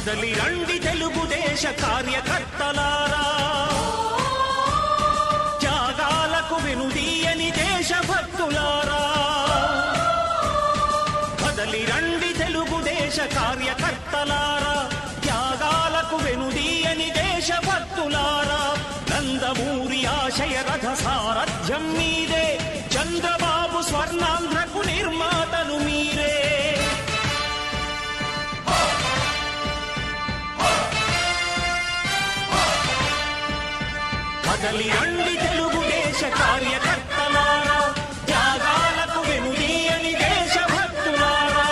కదలి రండి తెలుగుదేశ కార్యకర్తలారా, త్యాగాలకు వెనుదీయని దేశభక్తులారా. కదలి రండి తెలుగుదేశ కార్యకర్తలారా, త్యాగాలకు వెనుదీయని దేశభక్తులారా. నందమూరి ఆశయ రథ సారథ్యం మీదే, చంద్రబాబు స్వర్ణాంధ్రకు నిర్మాతలు మీరే. కదలి రండి తెలుగుదేశ కార్యకర్తలారా, త్యాగాలకు వెనుదీయని దేశభక్తులారా.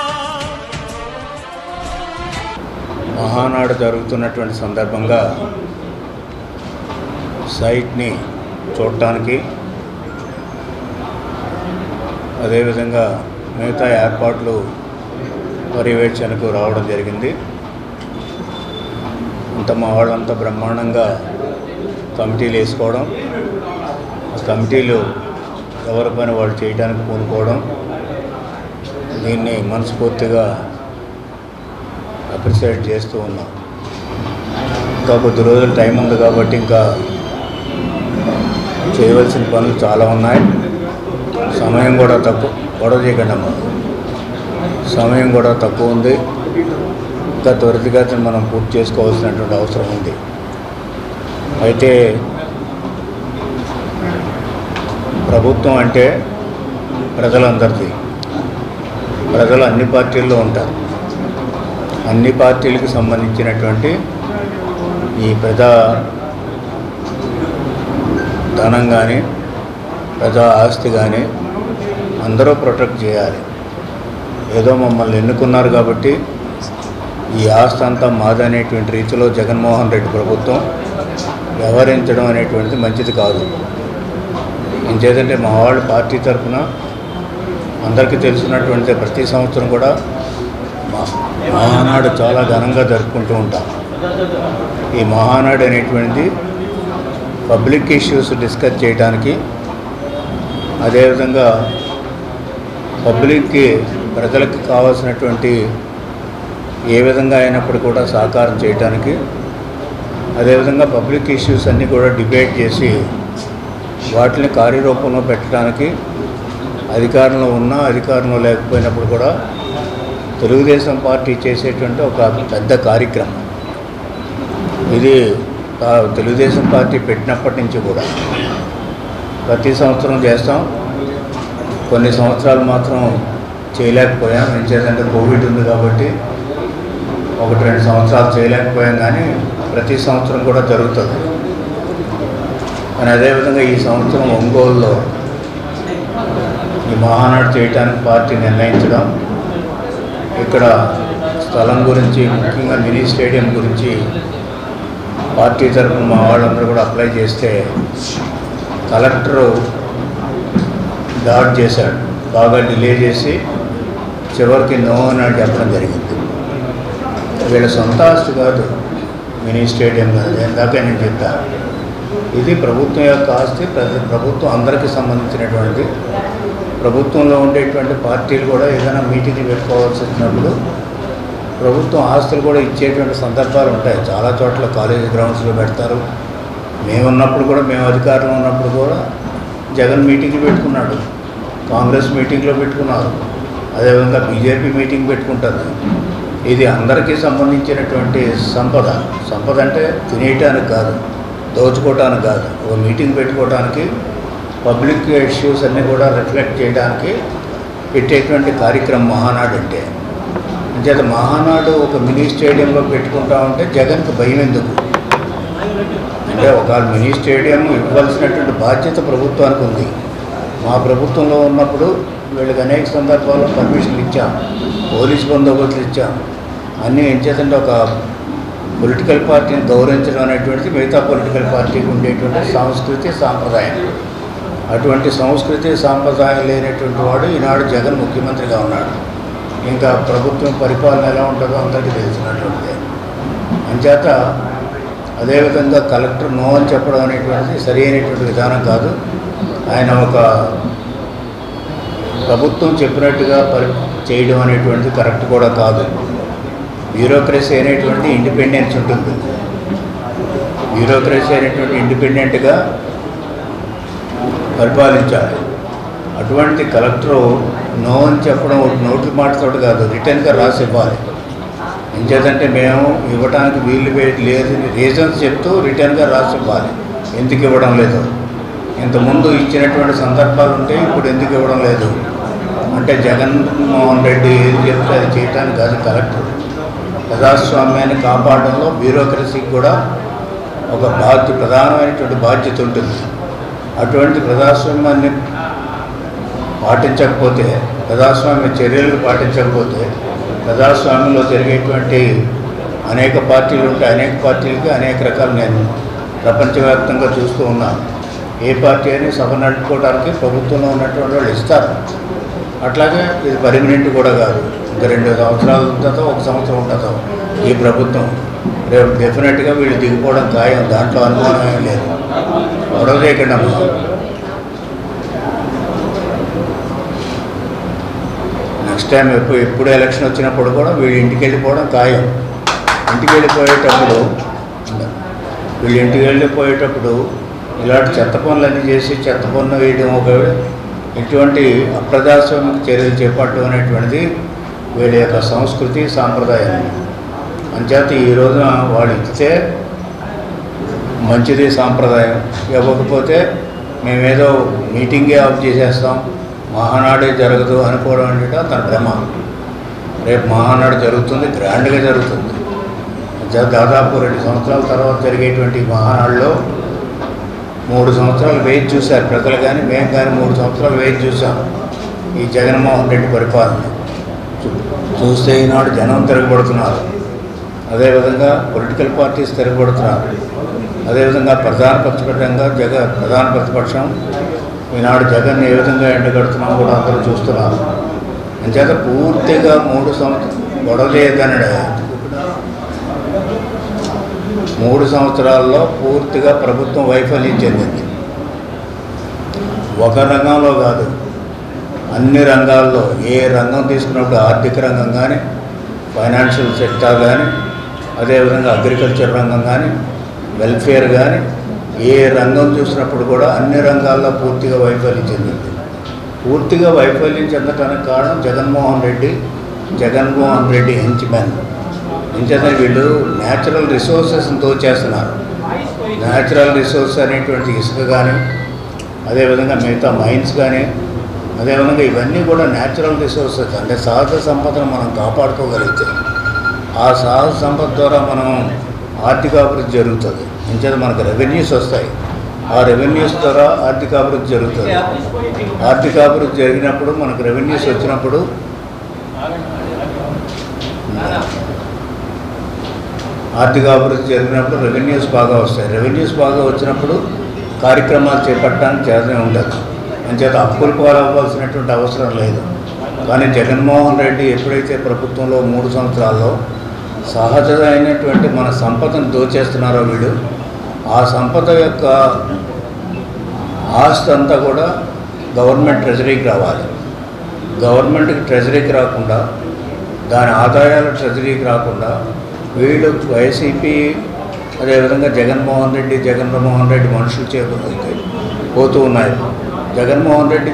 మహానాడు జరుగుతున్నటువంటి సందర్భంగా సైట్ని చూడటానికి, అదేవిధంగా మిగతా ఏర్పాట్లు పర్యవేక్షణకు రావడం జరిగింది. అంత మా వాళ్ళంతా బ్రహ్మాండంగా కమిటీలు వేసుకోవడం, ఆ కమిటీలు ఎవరి పని వాళ్ళు చేయడానికి పూనుకోవడం, దీన్ని మనస్ఫూర్తిగా అప్రిషియేట్ చేస్తూ ఉన్నాం. ఇంకా కొద్ది రోజులు టైం ఉంది కాబట్టి ఇంకా చేయవలసిన పనులు చాలా ఉన్నాయి. సమయం కూడా గొడవ చేయకుండా సమయం కూడా తక్కువ ఉంది. ఇంకా త్వరితగతిన మనం పూర్తి చేసుకోవాల్సినటువంటి అవసరం ఉంది. అయితే ప్రభుత్వం అంటే ప్రజలందరిది. ప్రజలు అన్ని పార్టీల్లో ఉంటారు. అన్ని పార్టీలకు సంబంధించినటువంటి ఈ ప్రజా ధనం కానీ ప్రజా ఆస్తి కానీ అందరూ ప్రొటెక్ట్ చేయాలి. ఏదో మమ్మల్ని ఎన్నుకున్నారు కాబట్టి ఈ ఆస్తి అంతా మాదనేటువంటి రీతిలో జగన్మోహన్ రెడ్డి ప్రభుత్వం వ్యవహరించడం అనేటువంటిది మంచిది కాదు. ఇంకేదంటే మా వాళ్ళు పార్టీ తరఫున అందరికీ తెలిసినటువంటి ప్రతి సంవత్సరం కూడా మహానాడు చాలా ఘనంగా జరుపుకుంటూ ఉంటాం. ఈ మహానాడు అనేటువంటిది పబ్లిక్ ఇష్యూస్ డిస్కస్ చేయడానికి, అదేవిధంగా పబ్లిక్కి ప్రజలకు కావాల్సినటువంటి ఏ విధంగా అయినప్పుడు కూడా సహకారం చేయడానికి, అదేవిధంగా పబ్లిక్ ఇష్యూస్ అన్నీ కూడా డిబేట్ చేసి వాటిని కార్యరూపంలో పెట్టడానికి అధికారంలో ఉన్నా అధికారంలో లేకపోయినప్పుడు కూడా తెలుగుదేశం పార్టీ చేసేటువంటి ఒక పెద్ద కార్యక్రమం ఇది. తెలుగుదేశం పార్టీ పెట్టినప్పటి నుంచి కూడా ప్రతి సంవత్సరం చేస్తాం. కొన్ని సంవత్సరాలు మాత్రం చేయలేకపోయాం. ఏం చేయాలంటే కోవిడ్ ఉంది కాబట్టి 1-2 సంవత్సరాలు చేయలేకపోయాం. కానీ ప్రతి సంవత్సరం కూడా జరుగుతుంది. కానీ అదేవిధంగా ఈ సంవత్సరం ఒంగోలులో ఈ మహానాడు చేయడానికి పార్టీ నిర్ణయించడం, ఇక్కడ స్థలం గురించి ముఖ్యంగా మినీ స్టేడియం గురించి పార్టీ తరఫున మా వాళ్ళందరూ కూడా అప్లై చేస్తే కలెక్టరు డాట్ చేశాడు. బాగా డిలే చేసి చివరికి నో అని చెప్పడం జరిగింది. వీళ్ళ సొంత ఆస్తి కాదు మినీ స్టేడియం కాదు. ఇందాక నేను చెప్పాను, ఇది ప్రభుత్వం యొక్క ఆస్తి. ప్రభుత్వం అందరికీ సంబంధించినటువంటిది. ప్రభుత్వంలో ఉండేటువంటి పార్టీలు కూడా ఏదైనా మీటింగ్లు పెట్టుకోవాల్సి వచ్చినప్పుడు ప్రభుత్వం ఆస్తులు కూడా ఇచ్చేటువంటి సందర్భాలు ఉంటాయి. చాలా చోట్ల కాలేజీ గ్రౌండ్స్లో పెడతారు. మేమున్నప్పుడు కూడా, మేము అధికారంలో ఉన్నప్పుడు కూడా జగన్ మీటింగ్లు పెట్టుకున్నాడు, కాంగ్రెస్ మీటింగ్లో పెట్టుకున్నారు, అదేవిధంగా బీజేపీ మీటింగ్ పెట్టుకుంటుంది. ఇది అందరికీ సంబంధించినటువంటి సంపద. సంపద అంటే తినేయటానికి కాదు, దోచుకోవటానికి కాదు, ఒక మీటింగ్ పెట్టుకోవడానికి, పబ్లిక్ ఇష్యూస్ అన్నీ కూడా రిఫ్లెక్ట్ చేయడానికి పెట్టేటువంటి కార్యక్రమం మహానాడు అంటే. అంచేత మహానాడు ఒక మినీ స్టేడియంలో పెట్టుకుంటా ఉంటే జగన్కి భయం ఎందుకు అంటే, ఒకవేళ మినీ స్టేడియం ఇవ్వాల్సినటువంటి బాధ్యత ప్రభుత్వానికి ఉంది. మా ప్రభుత్వంలో ఉన్నప్పుడు వీళ్ళకి అనేక సందర్భాల్లో పర్మిషన్లు ఇచ్చాం, పోలీస్ బందోబస్తులు ఇచ్చాం. అన్నీ ఏం చేతంటే ఒక పొలిటికల్ పార్టీని గౌరవించడం అనేటువంటిది మిగతా పొలిటికల్ పార్టీకి ఉండేటువంటి సంస్కృతి సాంప్రదాయం. అటువంటి సంస్కృతి సాంప్రదాయం లేనటువంటి వాడు ఈనాడు జగన్ ముఖ్యమంత్రిగా ఉన్నాడు. ఇంకా ప్రభుత్వం పరిపాలన ఎలా ఉంటుందో అందరికీ తెలిసినటువంటిదే. అంచేత అదేవిధంగా కలెక్టర్ నో అని చెప్పడం అనేటువంటిది సరి అయినటువంటి విధానం కాదు. ఆయన ఒక ప్రభుత్వం చెప్పినట్టుగా చేయడం అనేటువంటిది కరెక్ట్ కూడా కాదు. బ్యూరోక్రసీ అనేటువంటి ఇండిపెండెన్స్ ఉంటుంది. బ్యూరోక్రసీ అనేటువంటి ఇండిపెండెంట్గా పరిపాలించాలి. అటువంటి కలెక్టరు నో అని చెప్పడం నోటి మాటతోటి కాదు, రిటర్న్గా రాసి ఇవ్వాలి. ఎంచేతంటే మేము ఇవ్వడానికి వీలు లేదు రీజన్స్ చెప్తూ రిటర్న్గా రాసి ఇవ్వాలి. ఎందుకు ఇవ్వడం లేదు, ఇంతకుముందు ఇచ్చినటువంటి సందర్భాలు ఉంటే ఇప్పుడు ఎందుకు ఇవ్వడం లేదు అంటే జగన్మోహన్ రెడ్డి ఏది చెప్తే అది చేయడానికి కాదు కలెక్టర్. ప్రజాస్వామ్యాన్ని కాపాడడంలో బ్యూరోక్రసీకి కూడా ఒక ప్రధానమైనటువంటి బాధ్యత ఉంటుంది. అటువంటి ప్రజాస్వామ్యాన్ని పాటించకపోతే, ప్రజాస్వామ్య చర్యలు పాటించకపోతే, ప్రజాస్వామ్యంలో జరిగేటువంటి అనేక పార్టీలు ఉంటాయి. అనేక పార్టీలకి అనేక రకాలు నేను ప్రపంచవ్యాప్తంగా చూస్తూ ఉన్నాను. ఏ పార్టీ అని సభ నడుపుకోవడానికి ప్రభుత్వంలో ఉన్నటువంటి వాళ్ళు ఇస్తారు. అట్లాగే ఇది పర్మనెంట్ కూడా కాదు. ఇంకా 2 సంవత్సరాలు ఉంటుందో 1 సంవత్సరం ఉంటుందో ఈ ప్రభుత్వం. రేపు డెఫినెట్గా వీళ్ళు దిగిపోవడం ఖాయం, దాంట్లో అనుమానం ఏం లేదు. గొడవ చేయకండి అమ్మ. నెక్స్ట్ టైం ఎప్పుడు ఎలక్షన్ వచ్చినప్పుడు కూడా వీళ్ళు ఇంటికి వెళ్ళిపోవడం ఖాయం. ఇంటికి వెళ్ళిపోయేటప్పుడు ఇలాంటి చెత్త పనులన్నీ చేసి చెత్త పన్ను వేయడం, ఇటువంటి అప్రజాస్వామిక చర్యలు చేపట్టడం అనేటువంటిది వీళ్ళ యొక్క సంస్కృతి సాంప్రదాయం. అంచేత ఈ రోజున వాళ్ళు ఇస్తే మంచిది సాంప్రదాయం, ఇవ్వకపోతే మేమేదో మీటింగే ఆఫ్ చేసేస్తాం, మహానాడే జరగదు అనుకోవడం అంటే తన భ్రమ. రేపు మహానాడు జరుగుతుంది, గ్రాండ్గా జరుగుతుంది. దాదాపు 2 సంవత్సరాల తర్వాత జరిగేటువంటి మహానాడులో 3 సంవత్సరాలు వేచి చూశారు ప్రజలు కానీ మేము కానీ 3 సంవత్సరాలు వేచి చూసాం ఈ జగన్మోహన్ రెడ్డి పరిపాలన. చూస్తే ఈనాడు జనం తిరగబడుతున్నారు, అదేవిధంగా పొలిటికల్ పార్టీస్ తిరగబడుతున్నారు, అదేవిధంగా ప్రధాన ప్రతిపక్షం ఈనాడు జగన్ ఏ విధంగా ఎండగడుతున్నాం కూడా అందరూ చూస్తున్నారు. అంచేత పూర్తిగా 3 సంవత్సరాలు గొడవ చేయొద్దన్నాడు. 3 సంవత్సరాల్లో పూర్తిగా ప్రభుత్వం వైఫల్యం చెందింది. ఒక రంగంలో కాదు, అన్ని రంగాల్లో. ఏ రంగం తీసుకున్నప్పుడు ఆర్థిక రంగం కానీ, ఫైనాన్షియల్ సెక్టార్ కానీ, అదేవిధంగా అగ్రికల్చర్ రంగం కానీ, వెల్ఫేర్ కానీ, ఏ రంగం చూసినప్పుడు కూడా అన్ని రంగాల్లో పూర్తిగా వైఫల్యం చెందింది. పూర్తిగా వైఫల్యం చెందడానికి కారణం జగన్మోహన్ రెడ్డి హెంచ్మెన్. ఇంచేత వీళ్ళు న్యాచురల్ రిసోర్సెస్ని దోచేస్తున్నారు. న్యాచురల్ రిసోర్స్ అనేటువంటి ఇసుక కానీ, అదేవిధంగా మిగతా మైన్స్ కానీ, అదేవిధంగా ఇవన్నీ కూడా న్యాచురల్ రిసోర్సెస్. అంటే సహజ సంపదను మనం కాపాడుకోగలిగితే ఆ సహజ సంపద ద్వారా మనం ఆర్థికాభివృద్ధి జరుగుతుంది. ఇంచేత మనకు రెవెన్యూస్ వస్తాయి. ఆ రెవెన్యూస్ ద్వారా ఆర్థికాభివృద్ధి జరుగుతుంది. ఆర్థికాభివృద్ధి జరిగినప్పుడు మనకు రెవెన్యూస్ వచ్చినప్పుడు రెవెన్యూస్ బాగా వస్తాయి. రెవెన్యూస్ బాగా వచ్చినప్పుడు కార్యక్రమాలు చేపట్టడానికి చేతనే ఉంటుంది. అంచేత అప్పులు పాలవ్వాల్సినటువంటి అవసరం లేదు. కానీ జగన్మోహన్ రెడ్డి ఎప్పుడైతే ప్రభుత్వంలో 3 సంవత్సరాల్లో సహజమైనటువంటి మన సంపదను దోచేస్తున్నారో వీళ్ళు, ఆ సంపద యొక్క ఆస్తి అంతా కూడా గవర్నమెంట్ ట్రెజరీకి రావాలి. గవర్నమెంట్కి ట్రెజరీకి రాకుండా, దాని ఆదాయాలు ట్రెజరీకి రాకుండా వీళ్ళు వైసీపీ అదేవిధంగా జగన్మోహన్ రెడ్డి మనుషుల చేతుల్లోకి పోతూ ఉన్నాయి. జగన్మోహన్ రెడ్డి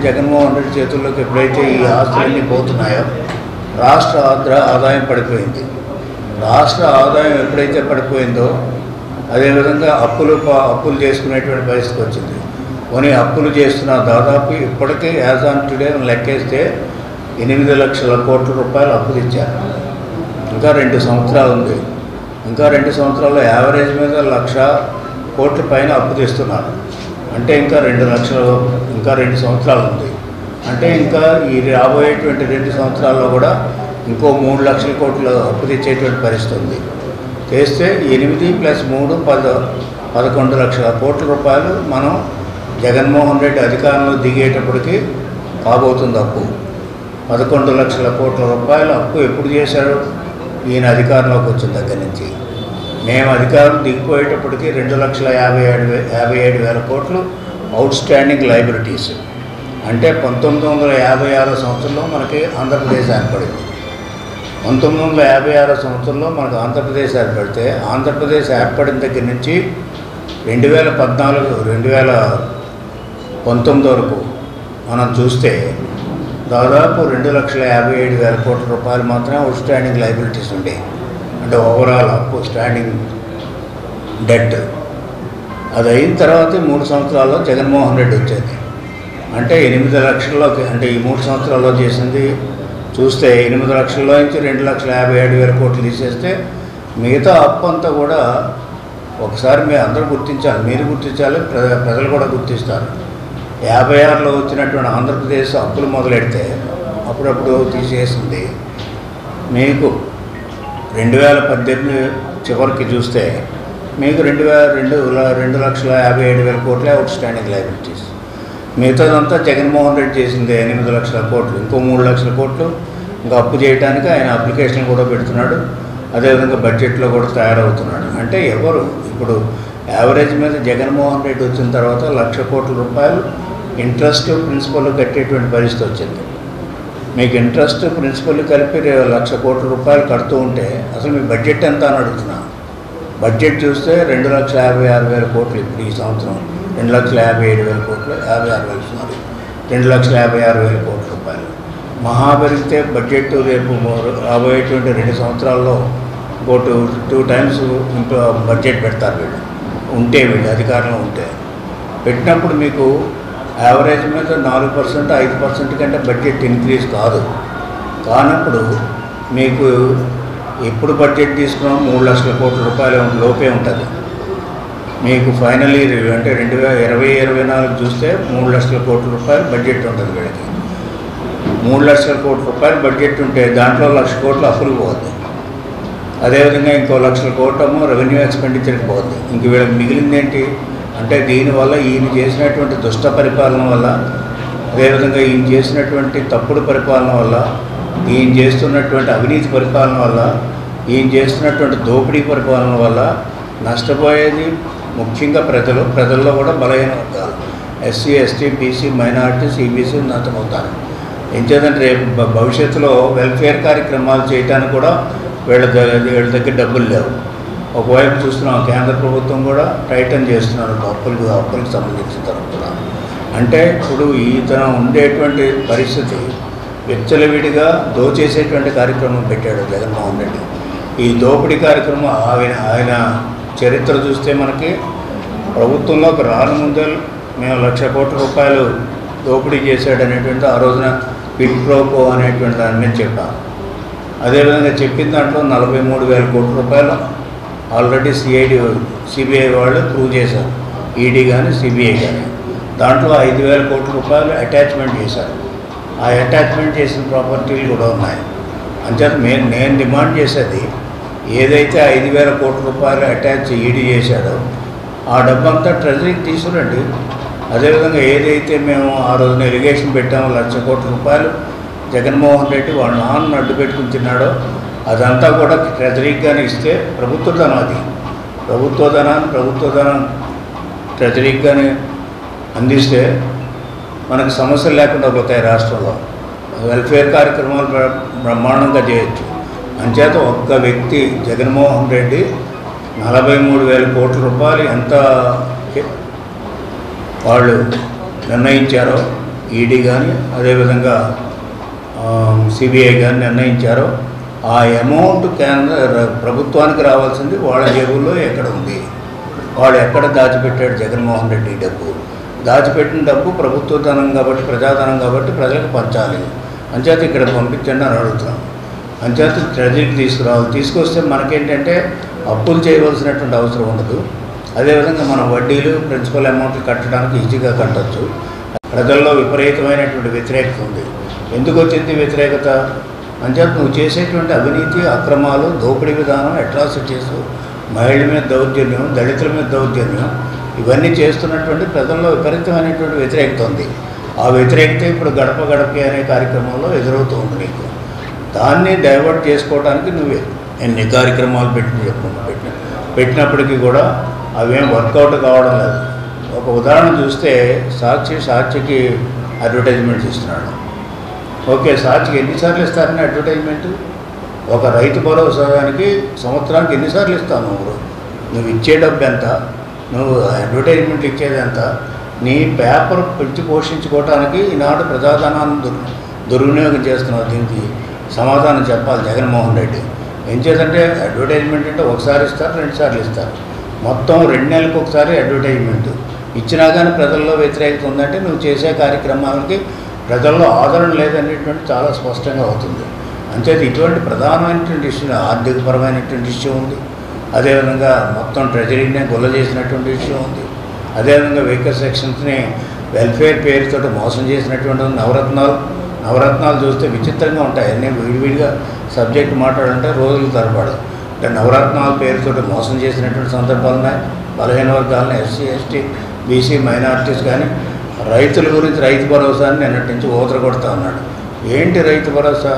చేతుల్లోకి ఎప్పుడైతే ఈ ఆస్తులన్నీ పోతున్నాయో రాష్ట్ర ఆదాయం పడిపోయింది. రాష్ట్ర ఆదాయం ఎప్పుడైతే పడిపోయిందో అదేవిధంగా అప్పులు చేసుకునేటువంటి పరిస్థితి వచ్చింది. కొన్ని అప్పులు చేస్తున్న దాదాపు ఇప్పటికీ యాజ్ ఆన్ టుడే లెక్కేస్తే 8 లక్షల కోట్ల రూపాయలు అప్పులు ఇచ్చారు. ఇంకా 2 సంవత్సరాలు ఉంది. ఇంకా 2 సంవత్సరాల్లో యావరేజ్ మీద 1,00,000 కోట్ల పైన అప్పు తెస్తున్నారు. అంటే ఇంకా 2 లక్షలు, ఇంకా 2 సంవత్సరాలు ఉంది. అంటే ఇంకా ఈ రాబోయేటువంటి 2 సంవత్సరాల్లో కూడా ఇంకో 3 లక్షల కోట్లు అప్పు తెచ్చేటువంటి పరిస్థితి ఉంది. చేస్తే 8 + 3 11 లక్షల కోట్ల రూపాయలు మనం జగన్మోహన్ రెడ్డి అధికారంలో దిగేటప్పటికి కాబోతుంది అప్పు. 11 లక్షల కోట్ల రూపాయల అప్పు ఎప్పుడు చేశాడు? ఈయన అధికారంలోకి వచ్చిన దగ్గర నుంచి. మేము అధికారం దిగిపోయేటప్పటికి 2,57,000 కోట్లు అవుట్ స్టాండింగ్ లయబిలిటీస్. అంటే 1956 సంవత్సరంలో మనకి ఆంధ్రప్రదేశ్ ఏర్పడింది. 1956 సంవత్సరంలో మనకు ఆంధ్రప్రదేశ్ ఏర్పడితే ఆంధ్రప్రదేశ్ ఏర్పడిన దగ్గర నుంచి 2014-2019 వరకు మనం చూస్తే దాదాపు 2,57,000 కోట్ల రూపాయలు మాత్రమే అవుట్ స్టాండింగ్ లయబిలిటీస్ ఉండేవి. అంటే ఓవరాల్ అప్పు స్టాండింగ్ డెట్. అది అయిన తర్వాత 3 సంవత్సరాల్లో జగన్మోహన్ రెడ్డి వచ్చేది. అంటే 8 లక్షల్లోకి, అంటే ఈ 3 సంవత్సరాల్లో చేసింది చూస్తే 8 లక్షల్లో నుంచి 2,57,000 కోట్లు తీసేస్తే మిగతా అప్పు అంతా కూడా ఒకసారి మీరు అందరూ గుర్తించాలి, మీరు గుర్తించాలి, ప్రజలు కూడా గుర్తిస్తారు. 56లో వచ్చినటువంటి ఆంధ్రప్రదేశ్ అప్పులు మొదలెడితే అప్పుడప్పుడు తీసేసింది. మీకు 2018 చివరికి చూస్తే మీకు 2,57,000 కోట్లే అవుట్ స్టాండింగ్ లయబిలిటీస్. మిగతాదంతా జగన్మోహన్ రెడ్డి చేసింది 8 లక్షల కోట్లు. ఇంకో 3 లక్షల కోట్లు ఇంకా అప్పు చేయడానికి ఆయన అప్లికేషన్ కూడా పెడుతున్నాడు. అదేవిధంగా బడ్జెట్లో కూడా తయారవుతున్నాడు. అంటే ఎవరు ఇప్పుడు యావరేజ్ మీద జగన్మోహన్ రెడ్డి వచ్చిన తర్వాత 1,00,000 కోట్ల రూపాయలు ఇంట్రెస్ట్ ప్రిన్సిపల్ కట్టేటువంటి పరిస్థితి వచ్చింది. మీకు ఇంట్రెస్ట్ ప్రిన్సిపల్ కలిపి 1,00,000 కోట్ల రూపాయలు కడుతూ ఉంటే అసలు మీ బడ్జెట్ ఎంత అని అడుగుతున్నా. బడ్జెట్ చూస్తే 2,56,000 కోట్లు. ఇప్పుడు ఈ సంవత్సరం 2,57,000 కోట్లు, 2,56,000 కోట్ల రూపాయలు. మహా పెరిగితే బడ్జెట్ రేపు రాబోయేటువంటి 2 సంవత్సరాల్లో ఇంకో 2 టైమ్స్ బడ్జెట్ పెడతారు వీళ్ళు వీళ్ళు అధికారంలో ఉంటే. పెట్టినప్పుడు మీకు యావరేజ్ మీద 4%, 5% కంటే బడ్జెట్ ఇంక్రీజ్ కానప్పుడు మీకు ఎప్పుడు బడ్జెట్ తీసుకున్నాం 3 లక్షల కోట్ల రూపాయలు లోపే ఉంటుంది. మీకు ఫైనల్ ఇయర్ అంటే 2020-24 చూస్తే 3 లక్షల కోట్ల రూపాయలు బడ్జెట్ ఉంటుంది వీళ్ళకి. 3 లక్షల కోట్ల రూపాయలు బడ్జెట్ ఉంటే దాంట్లో 1,00,000 కోట్లు అప్పులు పోతుంది. అదేవిధంగా ఇంకో 1,00,000 కోట్లేమో రెవెన్యూ ఎక్స్పెండిచర్కి పోతుంది. ఇంక వీళ్ళకి మిగిలింది ఏంటి అంటే దీనివల్ల ఈయన చేసినటువంటి దుష్ట పరిపాలన వల్ల, అదేవిధంగా ఈయన చేసినటువంటి తప్పుడు పరిపాలన వల్ల, ఈయన చేస్తున్నటువంటి అవినీతి పరిపాలన వల్ల, ఈయన చేస్తున్నటువంటి దోపిడీ పరిపాలన వల్ల నష్టపోయేది ముఖ్యంగా ప్రజల్లో కూడా బలహీన వర్గాలు, SC, ST, BC, minority, EBC నష్టమవుతారు. ఏం చేద్దంటే రేపు భవిష్యత్తులో వెల్ఫేర్ కార్యక్రమాలు చేయడానికి కూడా వీళ్ళ దగ్గర డబ్బులు లేవు. ఒకవైపు చూస్తున్నాం కేంద్ర ప్రభుత్వం కూడా టైటన్ చేస్తున్నారు అప్పులకు సంబంధించిన తరఫున. అంటే ఇప్పుడు ఇతను ఉండేటువంటి పరిస్థితి విచ్చలవిడిగా దోచేసేటువంటి కార్యక్రమం పెట్టాడు జగన్మోహన్ రెడ్డి. ఈ దోపిడీ కార్యక్రమం ఆయన చరిత్ర చూస్తే మనకి ప్రభుత్వంలోకి రాను ముందే మేము 1,00,000 కోట్ల రూపాయలు దోపిడీ చేశాడనేటువంటి ఆ రోజున పిట్ ప్రోకో అనేటువంటి దాని మీద చెప్పాం. అదేవిధంగా చెప్పిన దాంట్లో 43,000 కోట్ల రూపాయలు ఆల్రెడీ సిబిఐ వాళ్ళు ప్రూవ్ చేశారు, ఈడీ కానీ సిబిఐ కానీ. దాంట్లో 5,000 కోట్ల రూపాయలు అటాచ్మెంట్ చేశారు. ఆ అటాచ్మెంట్ చేసిన ప్రాపర్టీలు కూడా ఉన్నాయి. అంచేత నేను డిమాండ్ చేసేది ఏదైతే 5,000 కోట్ల రూపాయలు అటాచ్ ఈడీ చేశాడో ఆ డబ్బంతా ట్రెజరీకి తీసుకురండి. అదేవిధంగా ఏదైతే మేము ఆ రోజున ఇరిగేషన్ పెట్టామో 1,00,000 కోట్ల రూపాయలు జగన్మోహన్ రెడ్డి వాళ్ళ నాన్న అడ్డు పెట్టుకుని తిన్నాడో అదంతా కూడా ట్రెజరీకి కానీ ఇస్తే ప్రభుత్వ ధనం, అది ప్రభుత్వ ధనం ట్రెజరీకి కానీ అందిస్తే మనకు సమస్యలు లేకుండా పోతాయి. రాష్ట్రంలో వెల్ఫేర్ కార్యక్రమాలు బ్రహ్మాండంగా చేయొచ్చు. అంచేత ఒక్క వ్యక్తి జగన్మోహన్ రెడ్డి 43,000 కోట్ల రూపాయలు ఎంత వాళ్ళు నిర్ణయించారో, ఈడీ కానీ అదేవిధంగా సిబిఐ కానీ నిర్ణయించారో ఆ అమౌంట్ ప్రభుత్వానికి రావాల్సింది వాళ్ళ జేబుల్లో ఎక్కడ ఉంది, వాడు ఎక్కడ దాచిపెట్టాడు జగన్మోహన్ రెడ్డి డబ్బు. దాచిపెట్టిన డబ్బు ప్రభుత్వ ధనం కాబట్టి, ప్రజాధనం కాబట్టి ప్రజలకు పంచాలి. అంచేత ఇక్కడ పంపించండి అని అడుగుతున్నాం. అంచేత ట్రెజరీకి తీసుకురావాలి. తీసుకొస్తే మనకేంటంటే అప్పులు చేయవలసినటువంటి అవసరం ఉండదు. అదేవిధంగా మనం వడ్డీలు ప్రిన్సిపల్ అమౌంట్లు కట్టడానికి ఈజీగా కట్టచ్చు. ప్రజల్లో విపరీతమైనటువంటి వ్యతిరేకత ఉంది. ఎందుకు వచ్చింది వ్యతిరేకత? అంచేత నువ్వు చేసేటువంటి అవినీతి, అక్రమాలు, దోపిడీ విధానం, అట్రాసిటీస్, మహిళల మీద దౌర్జన్యం, దళితుల మీద దౌర్జన్యం, ఇవన్నీ చేస్తున్నటువంటి ప్రజల్లో విపరీతమైనటువంటి వ్యతిరేకత ఉంది. ఆ వ్యతిరేకత ఇప్పుడు గడప గడపకి అనే కార్యక్రమంలో ఎదురవుతూ ఉంది నీకు. దాన్ని డైవర్ట్ చేసుకోవడానికి నువ్వే ఎన్ని కార్యక్రమాలు పెట్టినప్పటికీ కూడా అవేం వర్కౌట్ కావడం లేదు. ఒక ఉదాహరణ చూస్తే సాక్షికి అడ్వర్టైజ్మెంట్స్ ఇస్తున్నాడు. ఓకే, సాక్షికి ఎన్నిసార్లు ఇస్తారని అడ్వర్టైజ్మెంటు? ఒక రైతు భరోసానికి సంవత్సరానికి ఎన్నిసార్లు ఇస్తావు నువ్వు ఇచ్చే డబ్బు ఎంత, నువ్వు అడ్వర్టైజ్మెంట్లు ఇచ్చేది ఎంత, నీ పేపర్ పెంచి పోషించుకోవడానికి ఈనాడు ప్రజాధనాన్ని దుర్వినియోగం చేస్తున్నావు. దీనికి సమాధానం చెప్పాలి జగన్మోహన్ రెడ్డి. ఏం చేద్దంటే అడ్వర్టైజ్మెంట్ అంటే ఒకసారి ఇస్తారు, 2 సార్లు ఇస్తారు, మొత్తం 2 నెలలకు ఒకసారి అడ్వర్టైజ్మెంట్ ఇచ్చినా కానీ ప్రజల్లో వ్యతిరేకత ఉందంటే నువ్వు చేసే కార్యక్రమాలకి ప్రజల్లో ఆదరణ లేదనేటువంటి చాలా స్పష్టంగా అవుతుంది. అంచేది ఇటువంటి ప్రధానమైనటువంటి ఇష్యూ, ఆర్థికపరమైనటువంటి ఇష్యూ ఉంది, అదేవిధంగా మొత్తం ట్రెజరీనే గొల్ల చేసినటువంటి ఇష్యూ ఉంది, అదేవిధంగా వెహికల్ సెక్షన్స్ని వెల్ఫేర్ పేరుతో మోసం చేసినటువంటి నవరత్నాలు చూస్తే విచిత్రంగా ఉంటాయి. అన్నీ విడివిడిగా సబ్జెక్ట్ మాట్లాడాలంటే రోజులు తరబడు. అంటే నవరత్నాల పేరుతో మోసం చేసినటువంటి సందర్భాలు ఉన్నాయి. బలహీన వర్గాలను, ఎస్సీ, ఎస్టీ, బీసీ, మైనారిటీస్ కానీ రైతుల గురించి రైతు భరోసాని నిన్నటి నుంచి ఊతర కొడతా ఉన్నాడు. ఏంటి రైతు భరోసా?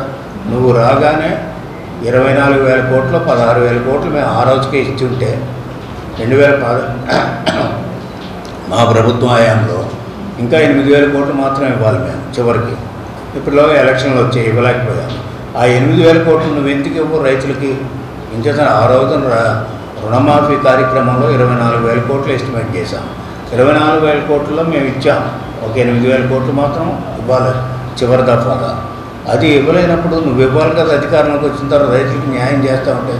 నువ్వు రాగానే 24,000 కోట్లు, 16,000 కోట్లు మేము ఆ రోజుకే ఇచ్చి ఉంటే 2010 మా ప్రభుత్వం హయాంలో ఇంకా 8,000 కోట్లు మాత్రమే ఇవ్వాలి మేము చివరికి. ఇప్పుడు ఎలక్షన్లు వచ్చాయి, ఇవ్వలేకపోయాము. ఆ 8,000 కోట్లు నువ్వు ఎందుకు ఇవ్వవు రైతులకి? ఇంచేత ఆ రోజున రుణమాఫీ కార్యక్రమంలో 24,000 కోట్లు ఎస్టిమేట్ చేశాం. 24,000 కోట్లలో మేము ఇచ్చాం, ఒక 8,000 కోట్లు మాత్రం ఇవ్వాలి చివరి దఫాగా. అది ఇవ్వలేనప్పుడు నువ్వు ఇవ్వాలి కదా. అధికారంలోకి వచ్చిన తర్వాత రైతులకు న్యాయం చేస్తూ ఉంటే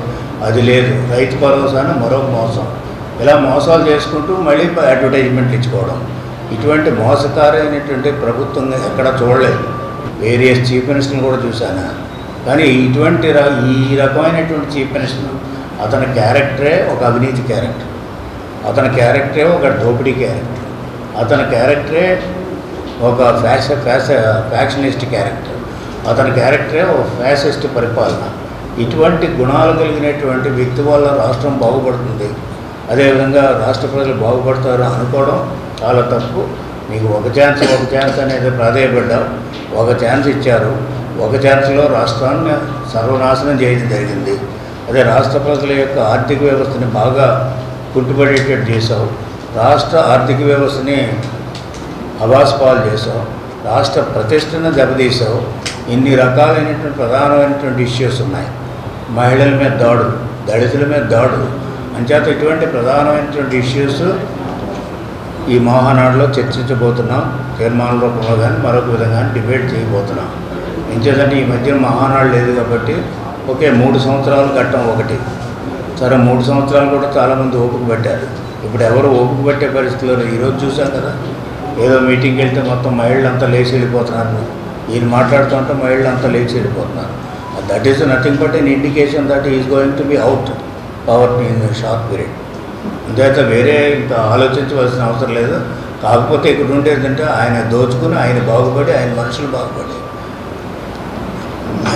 అది లేదు. రైతు భరోసాను మరొక మోసం. ఇలా మోసాలు చేసుకుంటూ మళ్ళీ అడ్వర్టైజ్మెంట్లు ఇచ్చుకోవడం, ఇటువంటి మోసకారైనటువంటి ప్రభుత్వం ఎక్కడ చూడలేదు. వేరియస్ చీఫ్ మినిస్టర్ని కూడా చూశాను, కానీ ఇటువంటి ఈ రకమైనటువంటి చీఫ్ మినిస్టర్ అతని క్యారెక్టరే ఒక అవినీతి క్యారెక్టర్, అతని క్యారెక్టరే ఒక దోపిడీ క్యారెక్టర్, అతని క్యారెక్టరే ఒక ఫ్యాక్షనిస్ట్ క్యారెక్టర్, అతని క్యారెక్టరే ఒక ఫ్యాసిస్ట్ పరిపాలన. ఇటువంటి గుణాలు కలిగినటువంటి వ్యక్తి వల్ల రాష్ట్రం బాగుపడుతుంది, అదేవిధంగా రాష్ట్ర ప్రజలు బాగుపడతారు అనుకోవడం చాలా తప్పు. నీకు ఒక ఛాన్స్ అనేది ప్రాధాయపడ్డావు, ఒక ఛాన్స్ ఇచ్చారు, ఒక ఛాన్స్లో రాష్ట్రాన్ని సర్వనాశనం చేయడం జరిగింది. అదే రాష్ట్ర ప్రజల యొక్క ఆర్థిక వ్యవస్థని బాగా కుంటుపడేటట్టు చేసావు, రాష్ట్ర ఆర్థిక వ్యవస్థని అవాస్పాలు చేసావు, రాష్ట్ర ప్రతిష్టను దెబ్బతీసావు. ఇన్ని రకాలైనటువంటి ప్రధానమైనటువంటి ఇష్యూస్ ఉన్నాయి. మహిళల మీద దాడులు, దళితుల మీద దాడులు, అంచేత ఇటువంటి ప్రధానమైనటువంటి ఇష్యూస్ ఈ మహానాడులో చర్చించబోతున్నాం. తీర్మాన రూపంలో కానీ మరొక విధంగా డిబేట్ చేయబోతున్నాం. ఎంచేదంటే ఈ మధ్య మహానాడు లేదు కాబట్టి ఒకే 3 సంవత్సరాలు ఘట్టం ఒకటి. సరే 3 సంవత్సరాలు కూడా చాలామంది ఓపిక పట్టారు. ఇప్పుడు ఎవరు ఓపిక పట్టే పరిస్థితుల్లో ఈరోజు చూసాం కదా, ఏదో మీటింగ్కి వెళ్తే మొత్తం మహిళలంతా లేచి వెళ్ళిపోతున్నారు. ఈయన మాట్లాడుతుంటే మహిళలంతా లేచి వెళ్ళిపోతున్నారు. That is nothing but an indication that is going to be out power in short period. అంతేత వేరే ఇంకా ఆలోచించవలసిన అవసరం లేదు. కాకపోతే ఇక్కడ ఉండేదంటే ఆయన దోచుకుని ఆయన బాగుపడి ఆయన మనుషులు బాగుపడి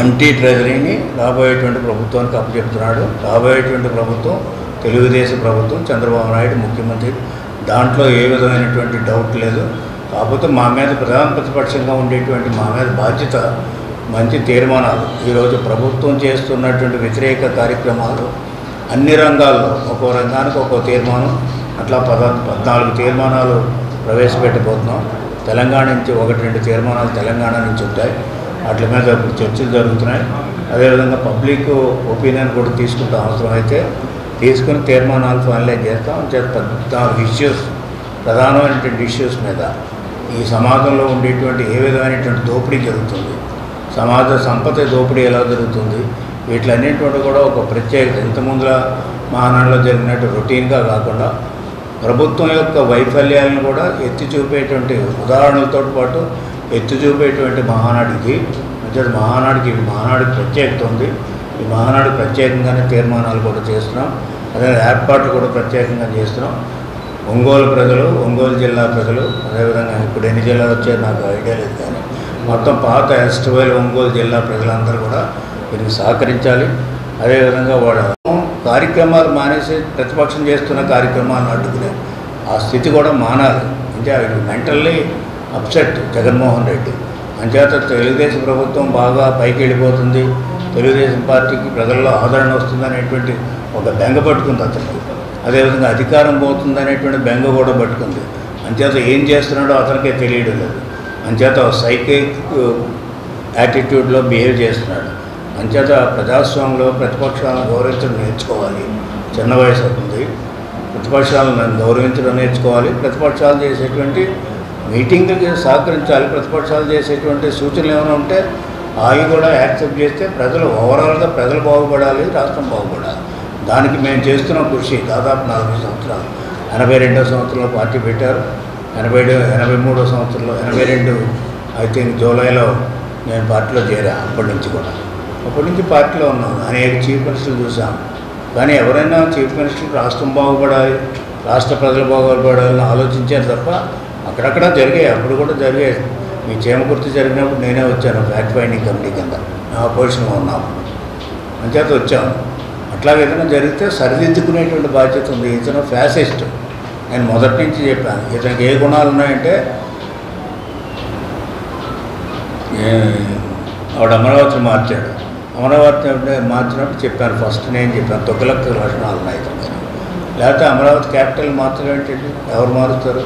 ఎంటీ ట్రెజరీని రాబోయేటువంటి ప్రభుత్వానికి అప్పచెప్తున్నాడు. రాబోయేటువంటి ప్రభుత్వం తెలుగుదేశం ప్రభుత్వం, చంద్రబాబు నాయుడు ముఖ్యమంత్రి, దాంట్లో ఏ విధమైనటువంటి డౌట్ లేదు. కాకపోతే మా మీద ప్రధాన ప్రతిపక్షంగా ఉండేటువంటి మా మీద బాధ్యత మంచి తీర్మానాలు, ఈరోజు ప్రభుత్వం చేస్తున్నటువంటి వ్యతిరేక కార్యక్రమాలు అన్ని రంగాల్లో ఒక్కో రంగానికి ఒక్కో తీర్మానం, అట్లా 14 తీర్మానాలు ప్రవేశపెట్టబోతున్నాం. తెలంగాణ నుంచి 1-2 తీర్మానాలు తెలంగాణ నుంచి ఉంటాయి. వాటి మీద చర్చలు జరుగుతున్నాయి. అదేవిధంగా పబ్లిక్ ఒపీనియన్ కూడా తీసుకుంటాం, అవసరమైతే తీసుకుని తీర్మానాలు ఫైనలైజ్ చేస్తాం. 14 ఇష్యూస్, ప్రధానమైనటువంటి ఇష్యూస్ మీద ఈ సమాజంలో ఉండేటువంటి ఏ విధమైనటువంటి దోపిడీ జరుగుతుంది, సమాజ సంపద దోపిడీ ఎలా జరుగుతుంది, వీటిలన్నింటి కూడా ఒక ప్రత్యేకత. ఇంతకుముందుల మహానాడులో జరిగినట్టు రొటీన్గా కాకుండా ప్రభుత్వం యొక్క వైఫల్యాలను కూడా ఎత్తి చూపేటువంటి ఉదాహరణలతో పాటు ఎత్తి చూపేటువంటి మహానాడు ఇది. అంటే మహానాడికి ప్రత్యేకత ఉంది. ఈ మహానాడు ప్రత్యేకంగానే తీర్మానాలు కూడా చేస్తున్నాం, అదే ఏర్పాట్లు కూడా ప్రత్యేకంగా చేస్తున్నాం. ఒంగోలు ప్రజలు, ఒంగోలు జిల్లా ప్రజలు, అదేవిధంగా ఇప్పుడు ఎన్ని జిల్లాలు వచ్చాయో నాకు ఐడియా లేదు, కానీ మొత్తం పాత ఎస్ట్వేల్ ఒంగోలు జిల్లా ప్రజలందరూ కూడా దీనికి సహకరించాలి. అదేవిధంగా వాళ్ళ కార్యక్రమాలు మానేసి ప్రతిపక్షం చేస్తున్న కార్యక్రమాలను అడ్డుకునే ఆ స్థితి కూడా మానాలి. అంటే ఆయన మెంటల్లీ అప్సెట్ జగన్మోహన్ రెడ్డి. అంచేత తెలుగుదేశం ప్రభుత్వం బాగా పైకి వెళ్ళిపోతుంది, తెలుగుదేశం పార్టీకి ప్రజల్లో ఆదరణ వస్తుందనేటువంటి ఒక బెంగ పట్టుకుంది అతనికి. అదేవిధంగా అధికారం పోతుందనేటువంటి బెంగ కూడా పట్టుకుంది. అంచేత ఏం చేస్తున్నాడో అతనికే తెలియడం లేదు. అంచేత సైకిక్ యాటిట్యూడ్లో బిహేవ్ చేస్తున్నాడు. అంచేత ప్రజాస్వామ్యంలో ప్రతిపక్షాలను గౌరవించడం నేర్చుకోవాలి. చిన్న వయసు అవుతుంది, ప్రతిపక్షాలను గౌరవించడం నేర్చుకోవాలి. ప్రతిపక్షాలు చేసేటువంటి మీటింగ్లకి సహకరించాలి. ప్రతిపక్షాలు చేసేటువంటి సూచనలు ఏమైనా ఉంటే అవి కూడా యాక్సెప్ట్ చేస్తే ప్రజలు ఓవరాల్గా ప్రజలు బాగుపడాలి, రాష్ట్రం బాగుపడాలి. దానికి మేము చేస్తున్న కృషి దాదాపు 40 సంవత్సరాలు. 82వ సంవత్సరంలో పార్టీ పెట్టారు. 83వ సంవత్సరంలో 82 ఐ థింక్ జూలైలో నేను పార్టీలో చేరా. అప్పటి నుంచి పార్టీలో ఉన్నాను. అనేక చీఫ్ మినిస్టర్లు చూసాం. కానీ ఎవరైనా చీఫ్ మినిస్టర్ రాష్ట్రం బాగుపడాలి, రాష్ట్ర ప్రజలు బాగుపడాలని ఆలోచించారు తప్ప అక్కడక్కడ జరిగాయి. అప్పుడు కూడా జరిగాయి. మీ చేమకుర్తి జరిగినప్పుడు నేనే వచ్చాను ఫ్యాక్ట్ ఫైండింగ్ కమిటీ కింద, అపోజిషన్లో ఉన్నాము. అంచేత వచ్చాము. అట్లాగే ఏదైనా జరిగితే సరిదిద్దుకునేటువంటి బాధ్యత ఉంది. ఇతను ఫ్యాసిస్ట్. నేను మొదటి నుంచి చెప్పాను. ఇతనికి ఏ గుణాలు ఉన్నాయంటే, ఆవిడ అమరావతిని మార్చాడు. అమరావతి మార్చినప్పుడు చెప్పాను, ఫస్ట్ నేను చెప్పాను తొక్కలక్క లక్షణాలు ఉన్నాయి ఇతను. లేకపోతే అమరావతి క్యాపిటల్ మార్చడం ఏంటండి? ఎవరు మారుతారు?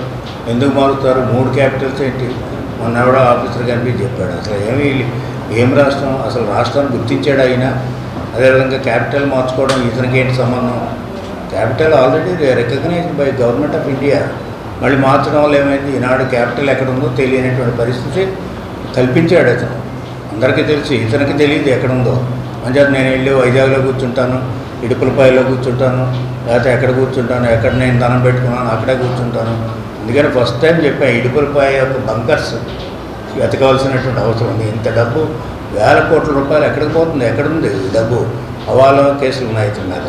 ఎందుకు మారుతారు? 3 క్యాపిటల్స్ ఏంటి? మొన్న ఎవడో ఆఫీసర్ కనిపించి చెప్పాడు. అసలు ఏం రాష్ట్రం? అసలు రాష్ట్రాన్ని గుర్తించాడు అయినా. అదేవిధంగా క్యాపిటల్ మార్చుకోవడం ఇతనికి ఏంటి సంబంధం? Capital already recognised by government of India. మళ్ళీ మార్చడం వల్ల ఏమైంది? ఈనాడు క్యాపిటల్ ఎక్కడ ఉందో తెలియనటువంటి పరిస్థితి కల్పించాడు అతను. అందరికీ తెలిసి ఇతనికి తెలియదు ఎక్కడుందో. అంచేత నేను వెళ్ళి వైజాగ్లో కూర్చుంటాను, ఇడుపులపాయలో కూర్చుంటాను, లేకపోతే ఎక్కడ కూర్చుంటాను, ఎక్కడ నేను ధనం పెట్టుకున్నాను అక్కడే కూర్చుంటాను. అందుకని ఫస్ట్ టైం చెప్పాను, ఇడుపులపాయ యొక్క బంకర్స్ వెతకవలసినటువంటి అవసరం ఉంది. ఇంత డబ్బు వేల కోట్ల రూపాయలు ఎక్కడికి పోతుంది? ఎక్కడుంది ఈ డబ్బు? హవాలా కేసులు ఉన్నాయి ఇతని మీద,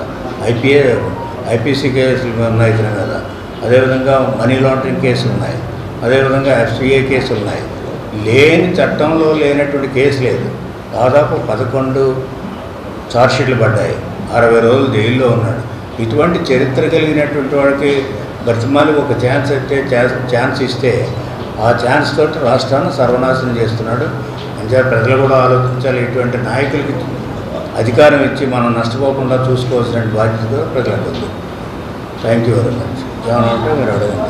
ఐపీసీ కేసులు ఉన్నాయి ఇతని మీద, అదేవిధంగా మనీ లాండరింగ్ కేసులు ఉన్నాయి, అదేవిధంగా ఎఫ్సిఐ కేసులు ఉన్నాయి. లేని చట్టంలో లేనటువంటి కేసు లేదు. దాదాపు 11 ఛార్జ్షీట్లు పడ్డాయి. 60 రోజులు జైల్లో ఉన్నాడు. ఇటువంటి చరిత్ర కలిగినటువంటి వాడికి బ్రతిమాలి ఒక ఛాన్స్ ఇస్తే ఆ ఛాన్స్ తోటి రాష్ట్రాన్ని సర్వనాశనం చేస్తున్నాడు. అంతే ప్రజలు కూడా ఆలోచించాలి. ఇటువంటి నాయకులకి అధికారం ఇచ్చి మనం నష్టపోకుండా చూసుకోవాల్సిన బాధ్యత ప్రజలకు ఉంది. Thank you very much. ఏమన్నా ఉంటే మీరు అడగండి.